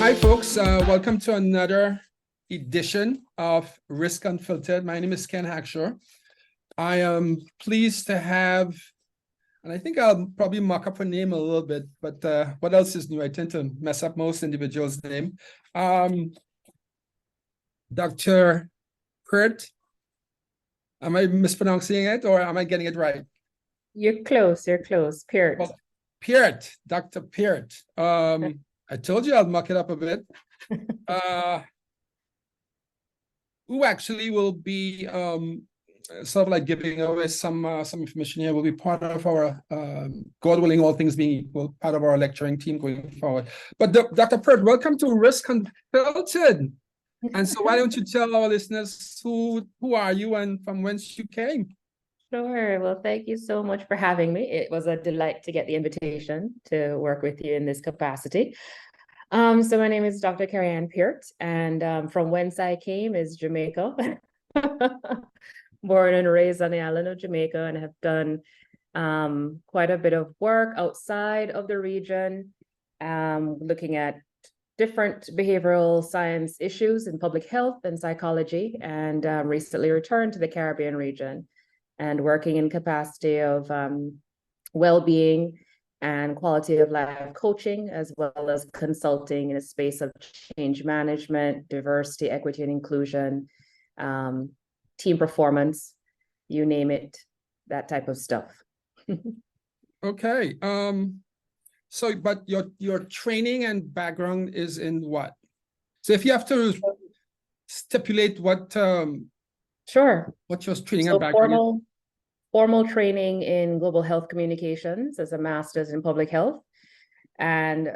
Hi, folks. Welcome to another edition of Risk Unfiltered. My name is Ken Hackshaw. I am pleased to have, and I think I'll probably muck up her name a little bit, but what else is new? I tend to mess up most individuals' name. Dr. Peart. Am I mispronouncing it or am I getting it right? You're close. Peart. Well, Peart, Dr. Peart. I told you I'll muck it up a bit. Who actually will be sort of like giving away some information here, will be part of our, God willing, all things being equal, part of our lecturing team going forward. But Dr. Peart, welcome to Risk Unfiltered. And so why don't you tell our listeners who are you and from whence you came? Sure. Well, thank you so much for having me. It was a delight to get the invitation to work with you in this capacity. So my name is Dr. Kerriann Peart, and from whence I came is Jamaica. Born and raised on the island of Jamaica, and have done quite a bit of work outside of the region, looking at different behavioral science issues in public health and psychology, and recently returned to the Caribbean region and working in capacity of well-being and quality of life coaching, as well as consulting in a space of change management, diversity, equity, and inclusion, team performance, you name it, that type of stuff. Okay. So, but your training and background is in what? So if you have to stipulate what Sure. what your training So and background is. Formal training in global health communications as a master's in public health, and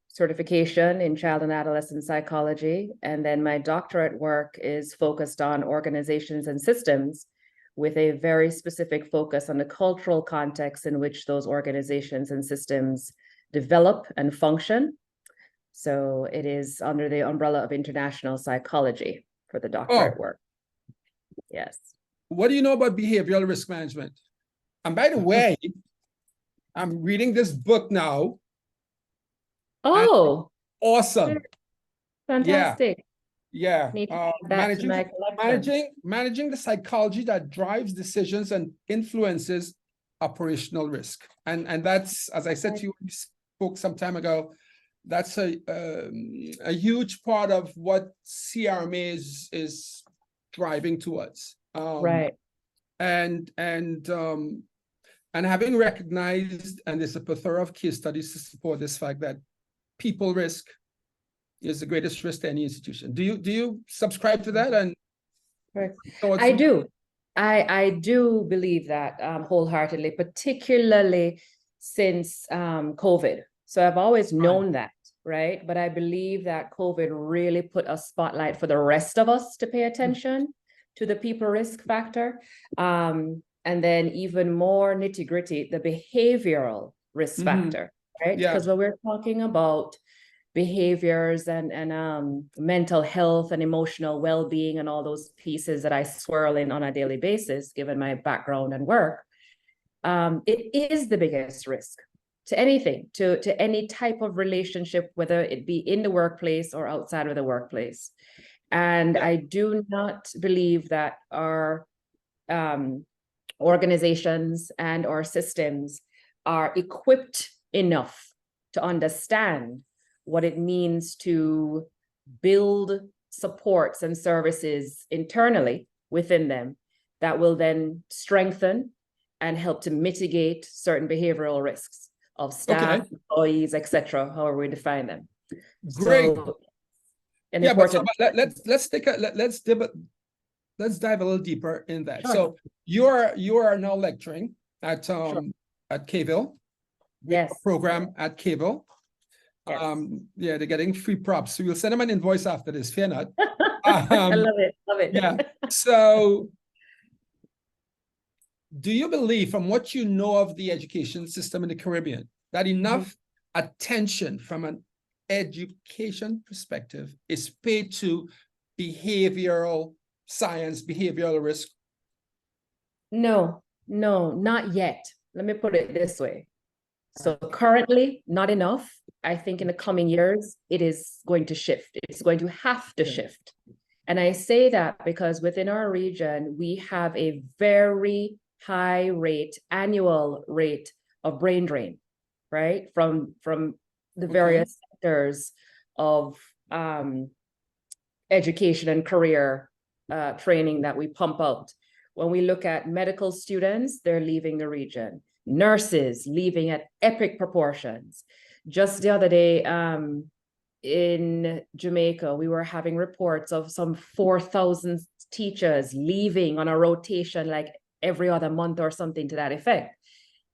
certification in child and adolescent psychology. And then my doctorate work is focused on organizations and systems, with a very specific focus on the cultural context in which those organizations and systems develop and function. So it is under the umbrella of international psychology for the doctorate work. Yes. What do you know about behavioral risk management? And by the way, I'm reading this book now. Oh, awesome. Fantastic. Yeah. Managing the psychology that drives decisions and influences operational risk. And that's, as I said to you, we spoke some time ago, that's a huge part of what CRMA is driving towards. Right. And having recognized, and there's a plethora of case studies to support this fact, that people risk is the greatest risk to any institution. Do you subscribe to that? And right. I do. I do believe that wholeheartedly, particularly since COVID. So I've always known that, right? But I believe that COVID really put a spotlight for the rest of us to pay attention to the people risk factor. And then even more nitty gritty, the behavioral risk factor, right? Because when we're talking about behaviors and mental health and emotional well-being and all those pieces that I swirl in on a daily basis, given my background and work, it is the biggest risk to anything, to any type of relationship, whether it be in the workplace or outside of the workplace. And I do not believe that our organizations and our systems are equipped enough to understand what it means to build supports and services internally within them that will then strengthen and help to mitigate certain behavioral risks of staff, employees, etc., however we define them. Great. So, let's dive a little deeper in that. Sure. So you are now lecturing at Kville. Yes. Program at Kville. Yes. Yeah, they're getting free props. So we'll send them an invoice after this, fear not. I love it. Yeah. So do you believe, from what you know of the education system in the Caribbean, that enough attention from an education perspective is paid to behavioral science, behavioral risk? No, not yet. Let me put it this way. So currently, not enough. I think in the coming years, it is going to shift. It's going to have to shift. And I say that because within our region, we have a very high rate, annual rate of brain drain, right? From the various sectors of education and career training that we pump out. When we look at medical students, they're leaving the region. Nurses leaving at epic proportions. Just the other day, in Jamaica, we were having reports of some 4,000 teachers leaving on a rotation like every other month or something to that effect.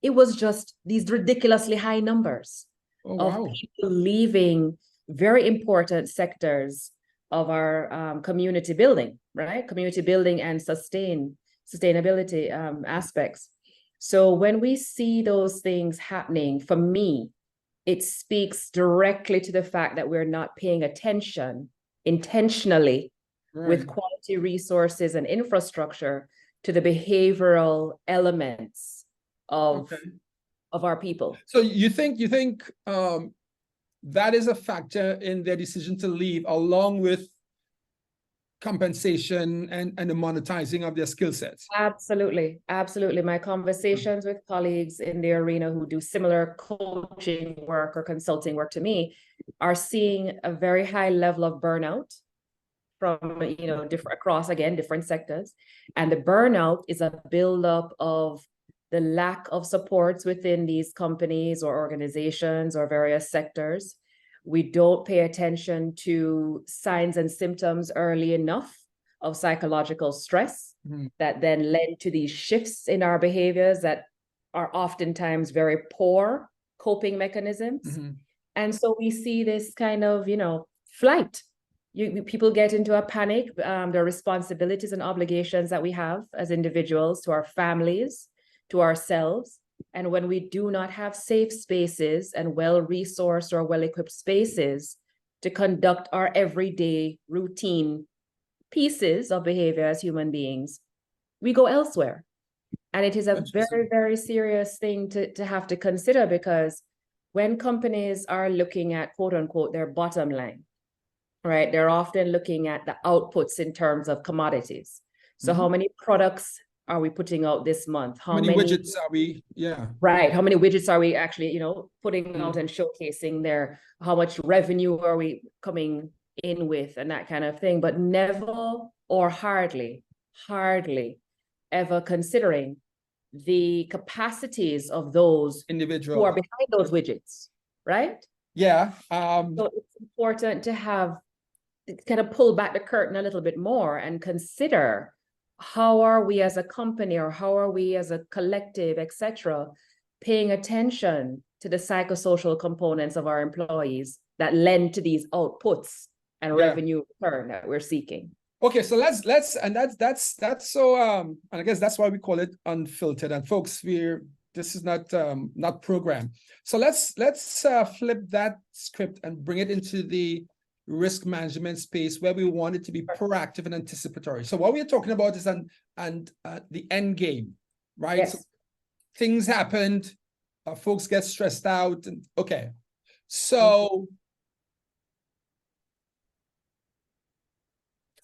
It was just these ridiculously high numbers of people leaving very important sectors of our community building, right? Community building and sustainability aspects. So when we see those things happening, for me, it speaks directly to the fact that we're not paying attention intentionally with quality resources and infrastructure to the behavioral elements of our people. So you think that is a factor in their decision to leave, along with compensation and the monetizing of their skill sets? Absolutely. Absolutely. My conversations with colleagues in the arena who do similar coaching work or consulting work to me are seeing a very high level of burnout from, different sectors. And the burnout is a buildup of the lack of supports within these companies or organizations or various sectors. We don't pay attention to signs and symptoms early enough of psychological stress that then led to these shifts in our behaviors that are oftentimes very poor coping mechanisms. And so we see this kind of, flight. People get into a panic. The responsibilities and obligations that we have as individuals to our families, to ourselves. And when we do not have safe spaces and well-resourced or well-equipped spaces to conduct our everyday routine pieces of behavior as human beings, we go elsewhere. And it is a very, very serious thing to have to consider, because when companies are looking at, quote unquote, their bottom line, right, they're often looking at the outputs in terms of commodities. So how many products are we putting out this month? How many widgets are we? Right. How many widgets are we actually, putting out and showcasing there? How much revenue are we coming in with and that kind of thing? But never or hardly ever considering the capacities of those individuals who are behind those widgets, right? So it's important to have kind of pull back the curtain a little bit more and consider, how are we as a company, or how are we as a collective, etc., paying attention to the psychosocial components of our employees that lend to these outputs and revenue return that we're seeking? Okay, so let's and that's so and I guess that's why we call it unfiltered. And folks, this is not program. So let's flip that script and bring it into the risk management space, where we want it to be proactive and anticipatory. So what we're talking about is the end game, right? Yes. So things happened, folks get stressed out, and so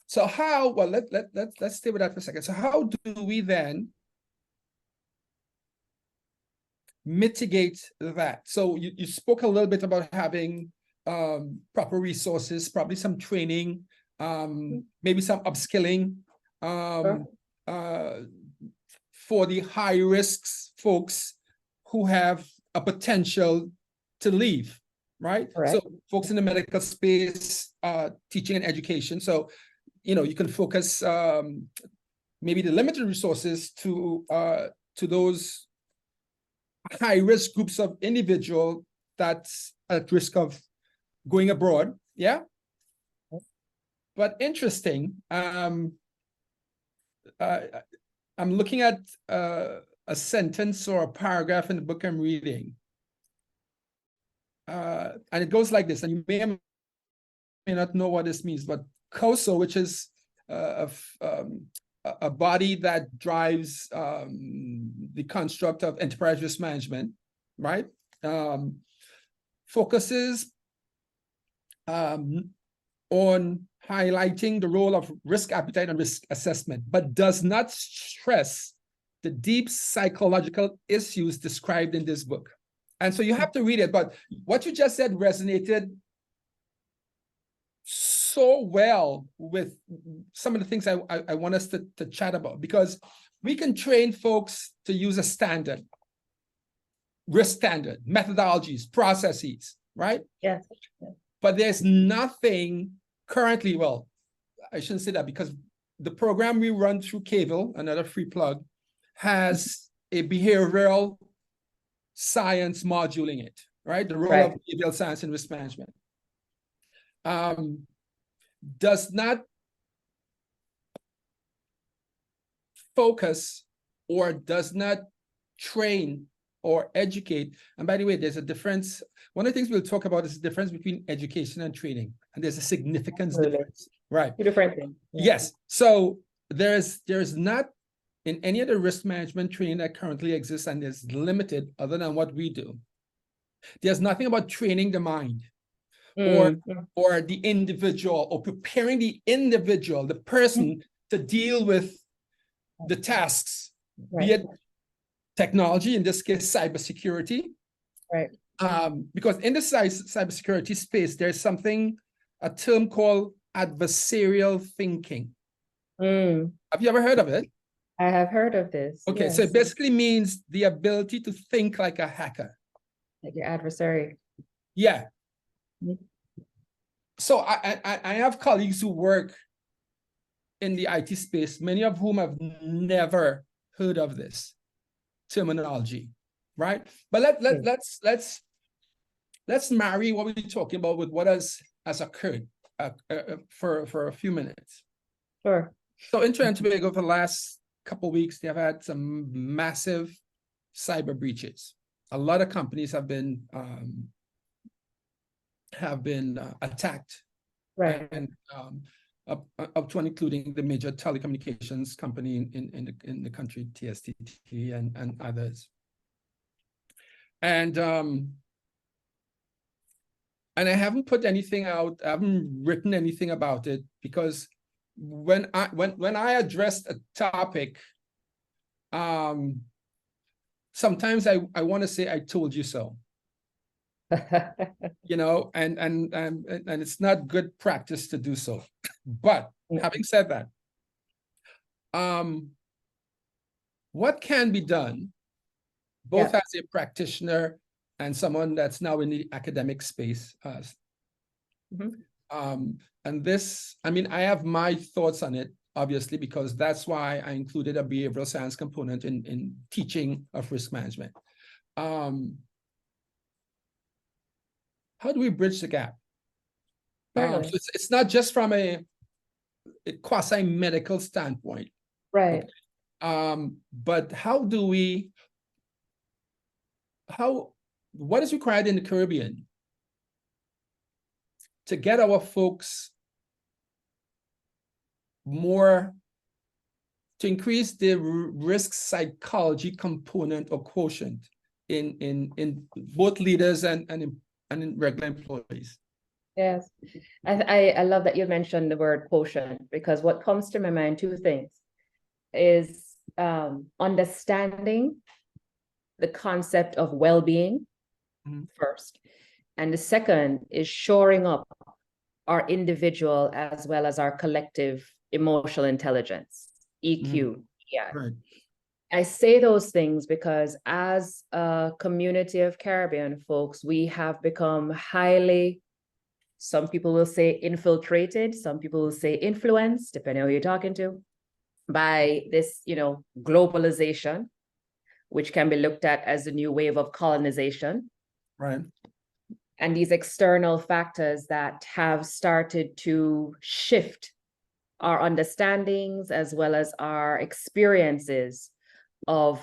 so how, well, let's stay with that for a second. So how do we then mitigate that? So you spoke a little bit about having proper resources, probably some training, maybe some upskilling for the high risks folks who have a potential to leave, right? So folks in the medical space, teaching and education. So, you can focus maybe the limited resources to those high risk groups of individual that's at risk of going abroad. But interesting, I'm looking at a sentence or a paragraph in the book I'm reading, and it goes like this, and you may or may not know what this means, but COSO, which is a body that drives the construct of enterprise risk management, right? focuses on highlighting the role of risk appetite and risk assessment, but does not stress the deep psychological issues described in this book. And so you have to read it, but what you just said resonated so well with some of the things I want us to chat about, because we can train folks to use a standard, risk standard, methodologies, processes, right? Yes. But there's nothing currently, well, I shouldn't say that, because the program we run through Cable, another free plug, has a behavioral science module in it, right? The role of behavioral science in risk management. Does not focus or does not train or educate. And by the way, there's a difference. One of the things we'll talk about is the difference between education and training. And there's a significant difference, right? Different thing. Yes. So there's not in any of the risk management training that currently exists, and is limited other than what we do. There's nothing about training the mind or the individual, or preparing the individual, the person, to deal with the tasks, be it technology, in this case, cybersecurity. Right. Because in the cybersecurity space, there's a term called adversarial thinking. Have you ever heard of it? I have heard of this. Okay, yes. so it basically means the ability to think like a hacker. Like your adversary. Yeah. So I have colleagues who work in the IT space, many of whom have never heard of this terminology, right? But let's marry what we're talking about with what has occurred for a few minutes. Sure. So in Trinidad and Tobago, for the last couple of weeks, they have had some massive cyber breaches. A lot of companies have been attacked, right? And up to and including the major telecommunications company in the country, TSTT, and others. And I haven't put anything out. I haven't written anything about it, because when I addressed a topic, sometimes I want to say I told you so. You know, and it's not good practice to do so. But having said that, what can be done, both as a practitioner and someone that's now in the academic space? And this, I mean, I have my thoughts on it, obviously, because that's why I included a behavioral science component in teaching of risk management. How do we bridge the gap? So it's not just from a quasi-medical standpoint. Right. But what is required in the Caribbean to get our folks to increase the risk psychology component or quotient in both leaders and in regular employees? Yes, I love that you mentioned the word quotient, because what comes to my mind, two things, is understanding the concept of well-being first, and the second is shoring up our individual as well as our collective emotional intelligence, EQ. Yeah. Right. I say those things because as a community of Caribbean folks, we have become highly, some people will say infiltrated, some people will say influenced, depending on who you're talking to, by this, globalization, which can be looked at as a new wave of colonization. Right. And these external factors that have started to shift our understandings as well as our experiences of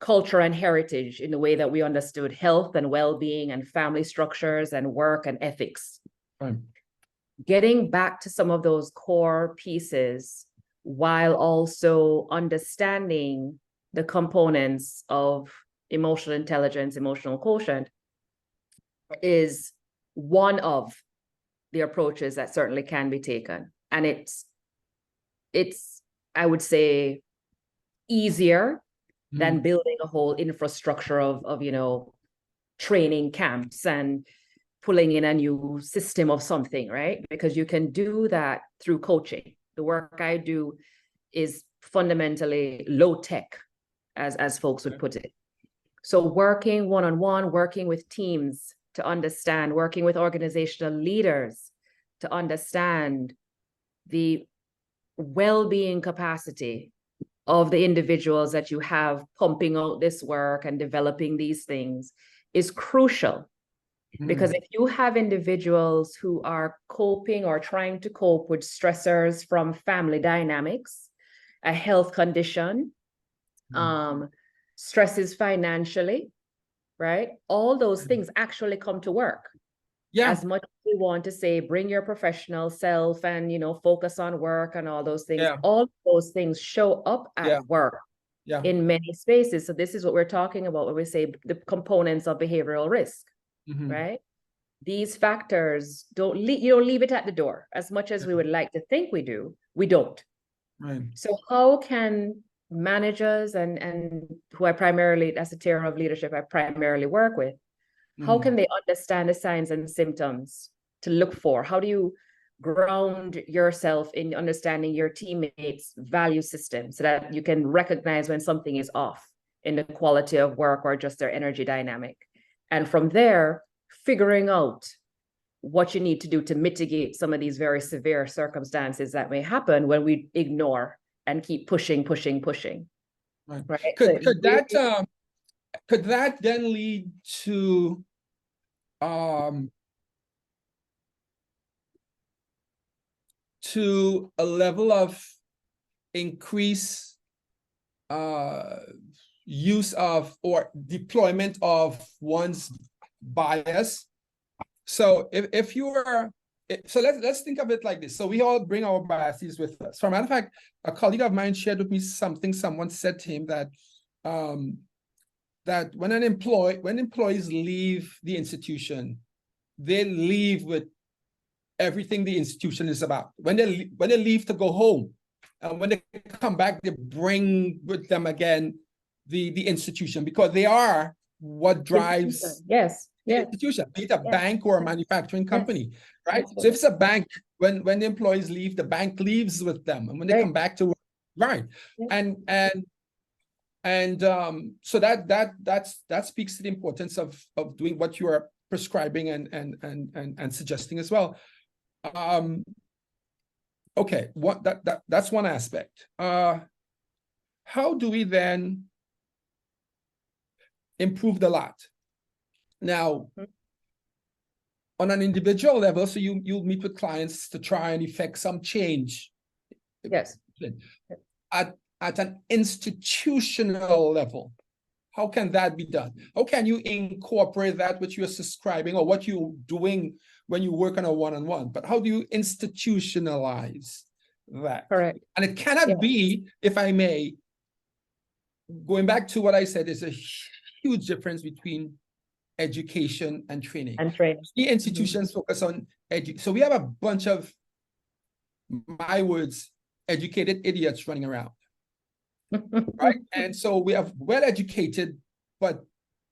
culture and heritage in the way that we understood health and well-being and family structures and work and ethics. Right. Getting back to some of those core pieces while also understanding the components of emotional intelligence, emotional quotient, is one of the approaches that certainly can be taken. And it's, I would say, easier than building a whole infrastructure of, you know, training camps and pulling in a new system of something, right? Because you can do that through coaching. The work I do is fundamentally low tech, as folks would put it. So working one-on-one, working with teams to understand, working with organizational leaders to understand the well-being capacity of the individuals that you have pumping out this work and developing these things is crucial. Because if you have individuals who are coping or trying to cope with stressors from family dynamics, a health condition, stresses financially, right? All those things actually come to work. Yeah. As much as we want to say, bring your professional self and, you know, focus on work and all those things, all those things show up at work in many spaces. So this is what we're talking about when we say the components of behavioral risk, right? These factors you don't leave it at the door. As much as we would like to think we do, we don't. Right. So how can managers and who I primarily, as a tier of leadership, I primarily work with, how can they understand the signs and symptoms to look for? How do you ground yourself in understanding your teammates' value system so that you can recognize when something is off in the quality of work or just their energy dynamic? And from there, figuring out what you need to do to mitigate some of these very severe circumstances that may happen when we ignore and keep pushing. Right? Could that then lead to a level of increased use of or deployment of one's bias? So if you are, so let's think of it like this. So we all bring our biases with us. For a matter of fact, a colleague of mine shared with me something someone said to him that that when employees leave the institution, they leave with everything the institution is about. When they leave to go home, and when they come back, they bring with them again the institution, because they are what drives the institution, be it a bank or a manufacturing company, right? So if it's a bank, when the employees leave, the bank leaves with them, and when they come back to work, right? And so that speaks to the importance of doing what you are prescribing and suggesting as well. Okay, that's one aspect. How do we then improve the lot? Now, on an individual level, so you'll meet with clients to try and effect some change. Yes. At an institutional level, how can that be done? How can you incorporate that which you're subscribing or what you're doing when you work on a one-on-one? But how do you institutionalize that? Correct. And it cannot be, if I may, going back to what I said, there's a huge difference between education and training. The institutions focus on so we have a bunch of, my words, educated idiots running around. Right? And so we have well-educated, but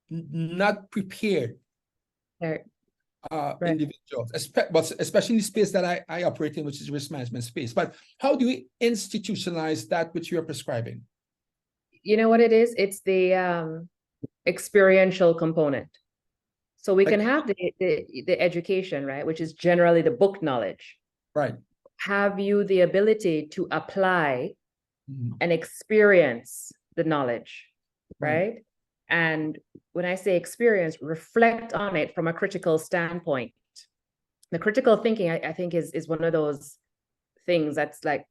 not prepared individuals, especially in the space that I operate in, which is risk management space. But how do we institutionalize that which you are prescribing? You know what it is? It's the experiential component. So we can have the education, right, which is generally the book knowledge. Right. Have you the ability to apply and experience the knowledge, right? And when I say experience, reflect on it from a critical standpoint. The critical thinking, I think, is one of those things that's like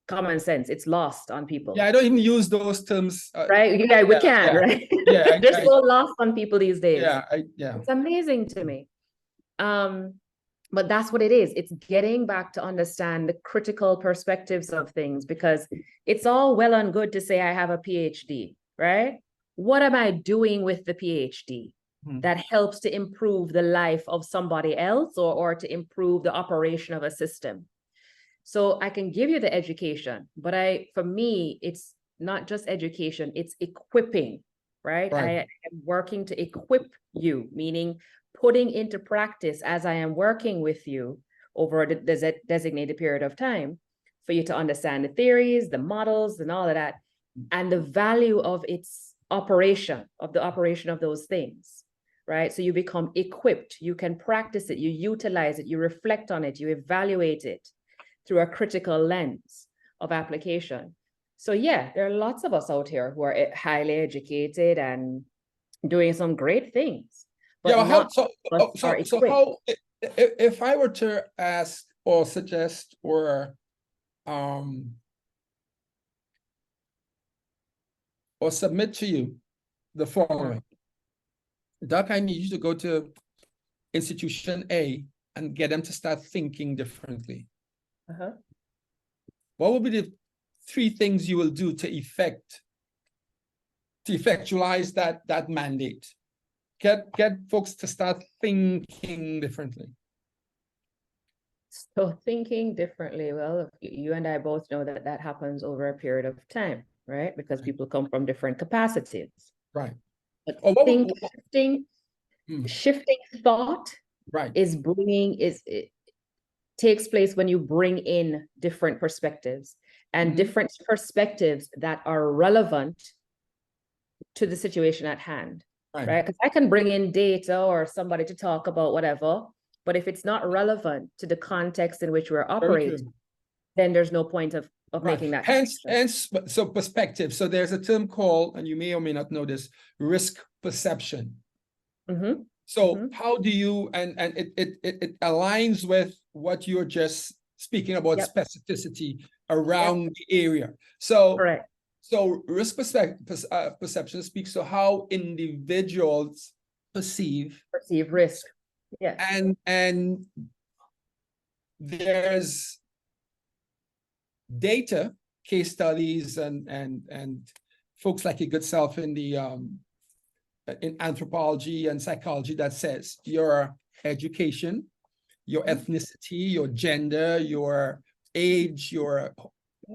common sense. It's lost on people. Yeah, I don't even use those terms. Right? Yeah, we can, right? Yeah, they're so lost on people these days. Yeah. It's amazing to me. But that's what it is. It's getting back to understand the critical perspectives of things, because it's all well and good to say I have a PhD, right? What am I doing with the PhD? that helps to improve the life of somebody else or to improve the operation of a system. So I can give you the education, but for me, it's not just education, it's equipping, right? I am working to equip you, meaning putting into practice as I am working with you over a designated period of time for you to understand the theories, the models, and all of that, and the value of its operation, of the operation of those things, right? So you become equipped, you can practice it, you utilize it, you reflect on it, you evaluate it through a critical lens of application. So yeah, there are lots of us out here who are highly educated and doing some great things. But yeah, so how, if I were to ask or suggest or submit to you the following. Doc, I need you to go to institution A and get them to start thinking differently. What would be the 3 things you will do to effectualize that mandate? Get folks to start thinking differently. So thinking differently, well, you and I both know that that happens over a period of time, right? Because people come from different capacities. Right. But shifting thought it takes place when you bring in different perspectives and different perspectives that are relevant to the situation at hand, right? Because I can bring in data or somebody to talk about whatever, but if it's not relevant to the context in which we're operating, then there's no point of making that. Hence, so perspective. So there's a term called, and you may or may not know this, risk perception. So how do you, and it aligns with what you're just speaking about, specificity around the area. So so risk perception speaks to how individuals perceive risk. And there's data, case studies, and folks like your good self in the in anthropology and psychology that says your education, your ethnicity, your gender, your age, your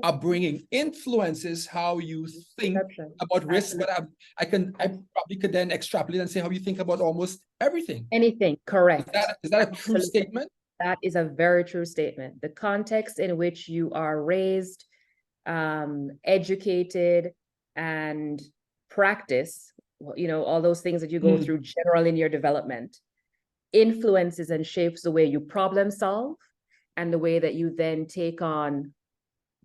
upbringing influences how you think about risk. But I probably could then extrapolate and say how you think about almost everything. Anything, correct. Is that a true statement? That is a very true statement. The context in which you are raised, educated, and practice, all those things that you go through generally in your development, influences and shapes the way you problem solve and the way that you then take on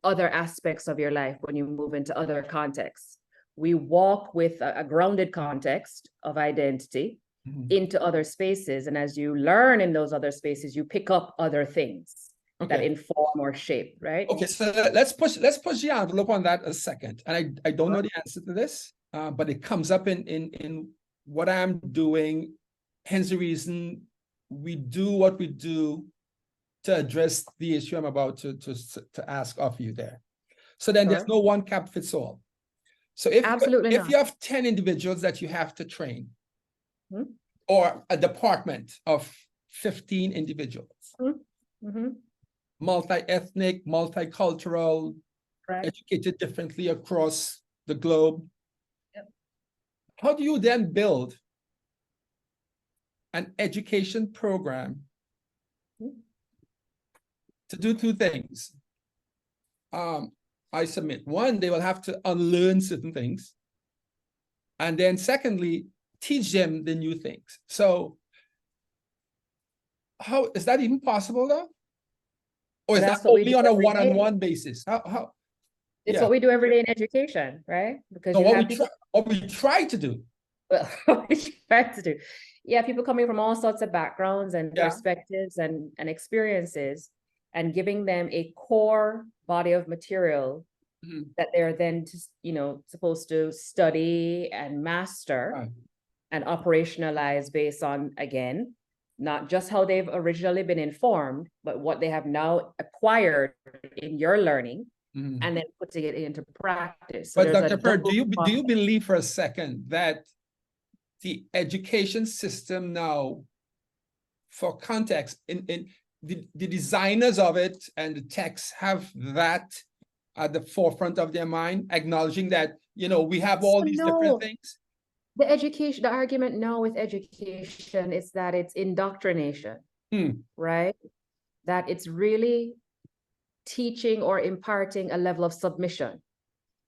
other aspects of your life when you move into other contexts. We walk with a grounded context of identity into other spaces. And as you learn in those other spaces, you pick up other things that inform or shape, right? Okay, so let's push the envelope on that a second. And I don't know the answer to this, but it comes up in what I'm doing. Hence the reason we do what we do to address the issue I'm about to ask of you there. So then there's no one cap fits all. So if you have 10 individuals that you have to train, or a department of 15 individuals, multi-ethnic, multicultural, educated differently across the globe, how do you then build an education program to do 2 things? I submit. One, they will have to unlearn certain things. And then secondly, teach them the new things. So how is that even possible though? Or is that only on a one-on-one basis? How? It's what we do every day in education, right? Because what we try to do. Well, what we try to do. Yeah, people coming from all sorts of backgrounds and perspectives and experiences, and giving them a core body of material that they're then supposed to study and master and operationalize based on, again, not just how they've originally been informed, but what they have now acquired in your learning, and then putting it into practice. So but Dr. Peart, do you believe for a second that the education system now, for context, in the designers of it and the techs have that at the forefront of their mind, acknowledging that, you know, we have all these different things? The argument now with education is that it's indoctrination, right? That it's really teaching or imparting a level of submission,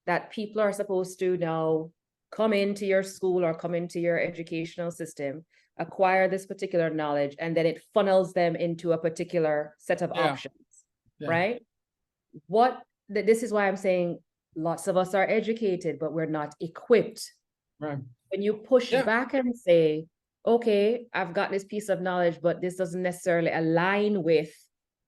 that people are supposed to now come into your school or come into your educational system, acquire this particular knowledge, and then it funnels them into a particular set of options, right? This is why I'm saying lots of us are educated, but we're not equipped. Right. When you push back and say, okay, I've got this piece of knowledge, but this doesn't necessarily align with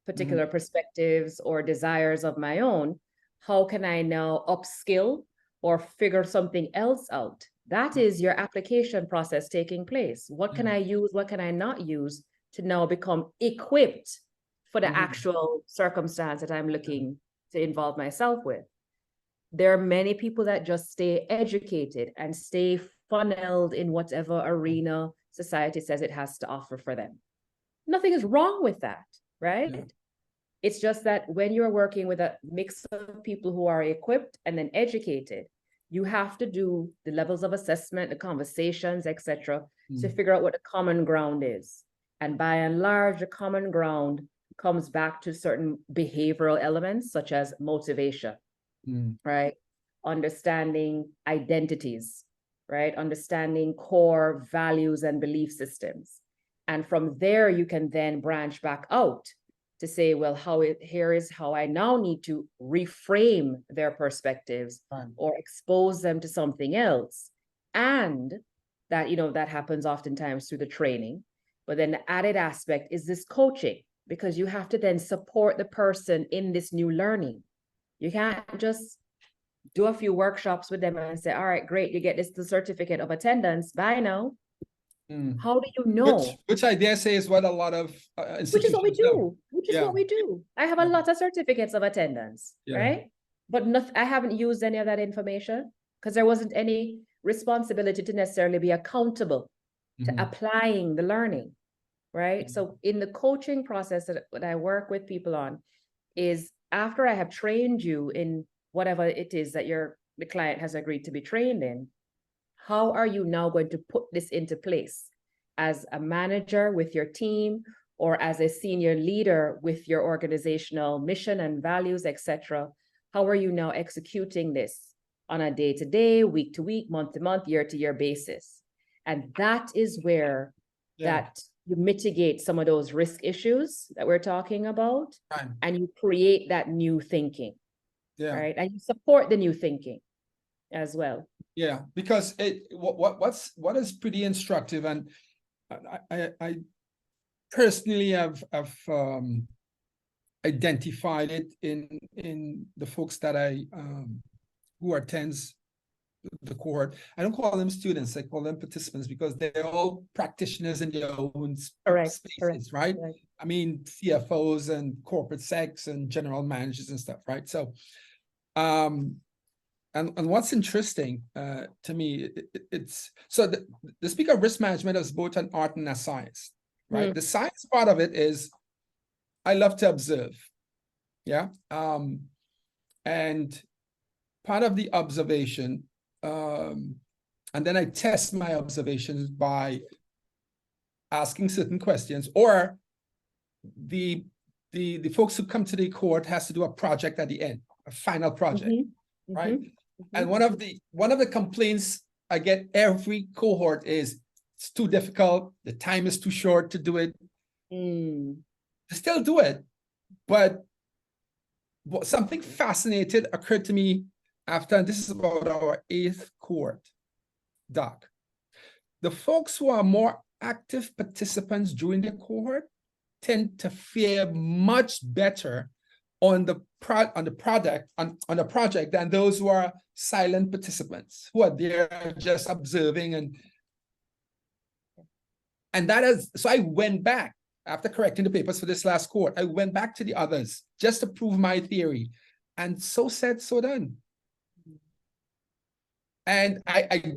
particular perspectives or desires of my own, how can I now upskill or figure something else out? That is your application process taking place. What can I use? What can I not use to now become equipped for the actual circumstance that I'm looking to involve myself with? There are many people that just stay educated and stay funneled in whatever arena society says it has to offer for them. Nothing is wrong with that, right? Yeah. It's just that when you're working with a mix of people who are equipped and then educated, you have to do the levels of assessment, the conversations, etc., to figure out what the common ground is. And by and large, the common ground comes back to certain behavioral elements, such as motivation, right? Understanding identities, right? Understanding core values and belief systems. And from there, you can then branch back out to say, well, here is how I now need to reframe their perspectives or expose them to something else. And that, you know, that happens oftentimes through the training. But then the added aspect is this coaching, because you have to then support the person in this new learning. You can't just do a few workshops with them and say, all right, great, you get the certificate of attendance, bye now. How do you know? Which I dare say is what a lot of institutions Which is what we do. do. Which is what we do. I have a lot of certificates of attendance, right? But I haven't used any of that information because there wasn't any responsibility to necessarily be accountable to applying the learning, right? So in the coaching process that I work with people on is after I have trained you in whatever it is that the client has agreed to be trained in, how are you now going to put this into place as a manager with your team or as a senior leader with your organizational mission and values, etc.? How are you now executing this on a day-to-day, week-to-week, month-to-month, year-to-year basis? And that is where that you mitigate some of those risk issues that we're talking about, and you create that new thinking, right? And you support the new thinking as well. Yeah, because what is pretty instructive, and I personally have identified it in the folks that I who attends the cohort. I don't call them students, I call them participants, because they're all practitioners in their own spaces, right? I mean, CFOs and corporate secs and general managers and stuff, right? So and what's interesting to me, it's so the speak of risk management is both an art and a science, right? The science part of it is I love to observe, and part of the observation, and then I test my observations by asking certain questions, or the folks who come to the cohort has to do a project at the end, a final project, right? And one of the complaints I get every cohort is it's too difficult, the time is too short to do it. To still do it, but something fascinating occurred to me after, and this is about our 8th cohort, Doc. The folks who are more active participants during the cohort tend to fare much better on the project than those who are silent participants, who are there just observing. And that is, so I went back after correcting the papers for this last cohort. I went back to the others just to prove my theory, and so said, so done. And I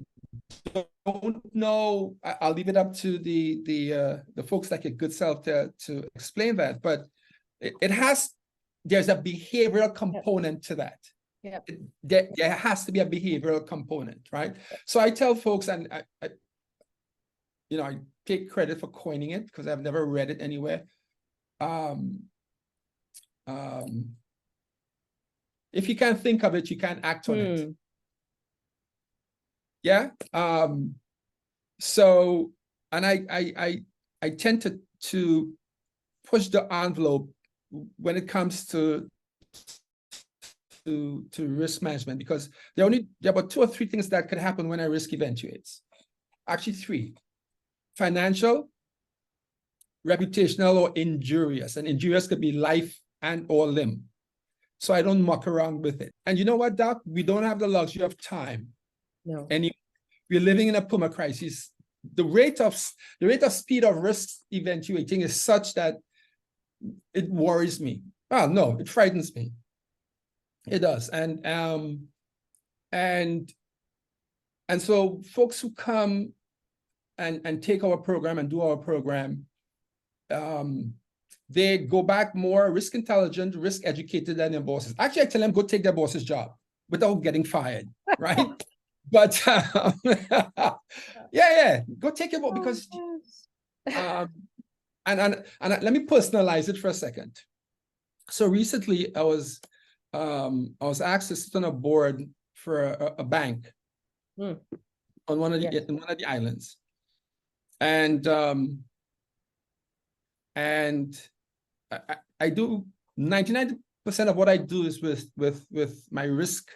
don't know. I'll leave it up to the folks like your good self to explain that. But there's a behavioral component to that. Yeah. There has to be a behavioral component, right? So I tell folks, and I take credit for coining it because I've never read it anywhere. If you can't think of it, you can't act on it. Yeah. So, and I tend to push the envelope when it comes to risk management, because there are about 2 or 3 things that could happen when a risk eventuates. Actually 3: financial, reputational, or injurious. And injurious could be life and or limb. So I don't muck around with it. And you know what, Doc? We don't have the luxury of time. No. And we're living in a Puma crisis. The rate of speed of risk eventuating is such that it worries me. Oh no, it frightens me. It does. And so folks who come and take our program and do our program, they go back more risk intelligent, risk educated than their bosses. Actually, I tell them go take their boss's job without getting fired, right? But go take your boss, because and let me personalize it for a second. So recently, I was asked to sit on a board for a bank on one of the islands, and I do 99% of what I do is with my risk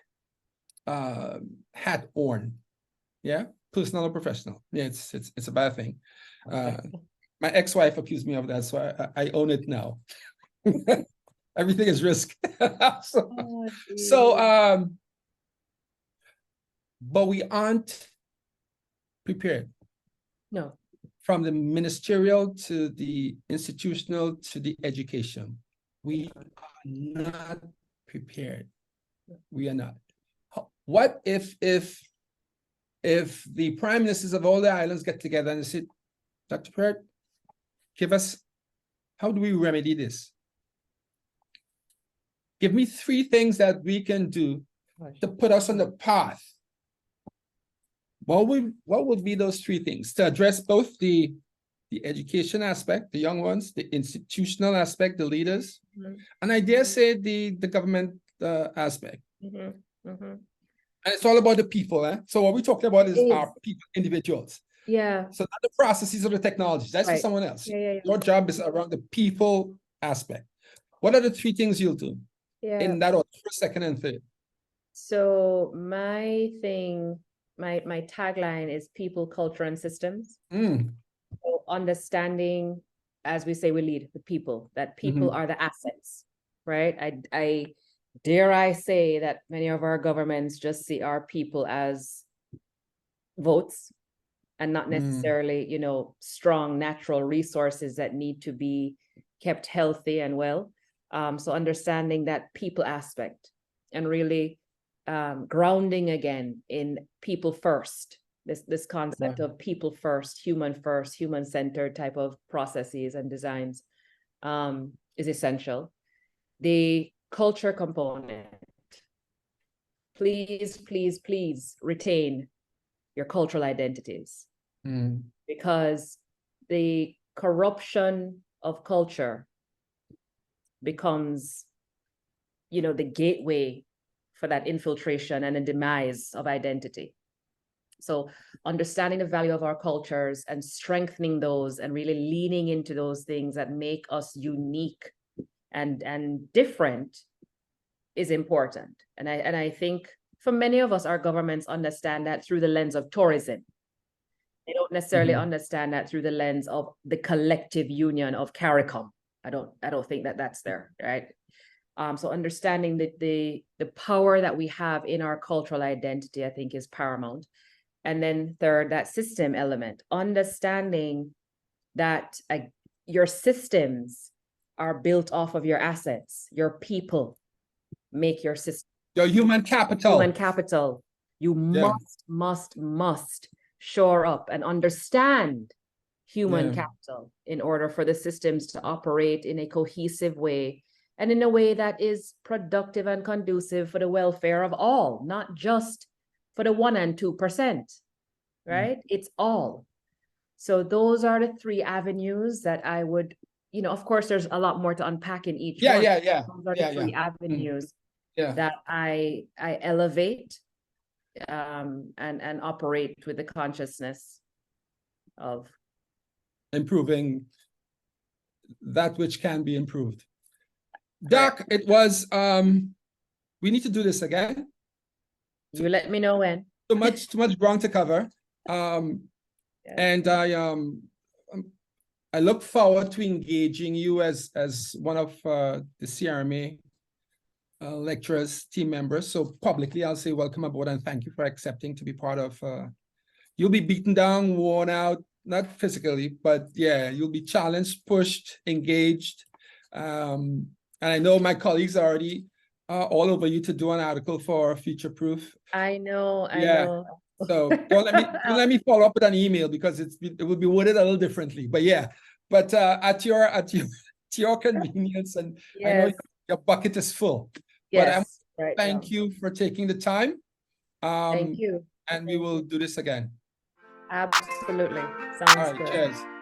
hat on. Yeah, personal or professional. Yeah, it's a bad thing. My ex-wife accused me of that, so I own it now. Everything is risk. But we aren't prepared. No. From the ministerial to the institutional to the education. We are not prepared. We are not. What if the prime ministers of all the islands get together and say, Dr. Peart, how do we remedy this? Give me 3 things that we can do to put us on the path. What would be those 3 things to address both the education aspect, the young ones, the institutional aspect, the leaders, and I dare say the government aspect. And it's all about the people. So what we're talking about is our people, individuals. Yeah. So not the processes or the technologies. That's for someone else. Your job is around the people aspect. What are the 3 things you'll do? In that order, first, second, and third. So my tagline is people, culture, and systems. So understanding, as we say, we lead the people, that people are the assets, right? I dare I say that many of our governments just see our people as votes and not necessarily, strong natural resources that need to be kept healthy and well. So understanding that people aspect and really grounding again in people first, this concept of people first, human-centered type of processes and designs is essential. The culture component, please retain your cultural identities, because the corruption of culture becomes, the gateway for that infiltration and a demise of identity. So understanding the value of our cultures and strengthening those and really leaning into those things that make us unique and different is important. And I think for many of us, our governments understand that through the lens of tourism. They don't necessarily understand that through the lens of the collective union of CARICOM. I don't think that that's there, right? So understanding the power that we have in our cultural identity, I think, is paramount. And then third, that system element, understanding that your systems are built off of your assets. Your people make your system. Your human capital. Human capital. You must shore up and understand human Yeah. capital in order for the systems to operate in a cohesive way and in a way that is productive and conducive for the welfare of all, not just for the 1% and 2%, right? It's all. So those are the three avenues that I would, of course, there's a lot more to unpack in each one. Yeah. Those are the three avenues that I elevate and operate with the consciousness of improving that which can be improved. Doc, it was we need to do this again. You let me know when. Too much ground to cover. And I look forward to engaging you as one of the CRMA lecturers, team members. So publicly, I'll say welcome aboard and thank you for accepting to be part of. You'll be beaten down, worn out, not physically, but yeah, you'll be challenged, pushed, engaged. And I know my colleagues are already all over you to do an article for Future Proof. I know. So don't let me follow up with an email because it will be worded a little differently. But yeah, but at your convenience, and I know your bucket is full. Yes, but thank you for taking the time. Thank you. And we will do this again. Absolutely. Sounds good. Cheers.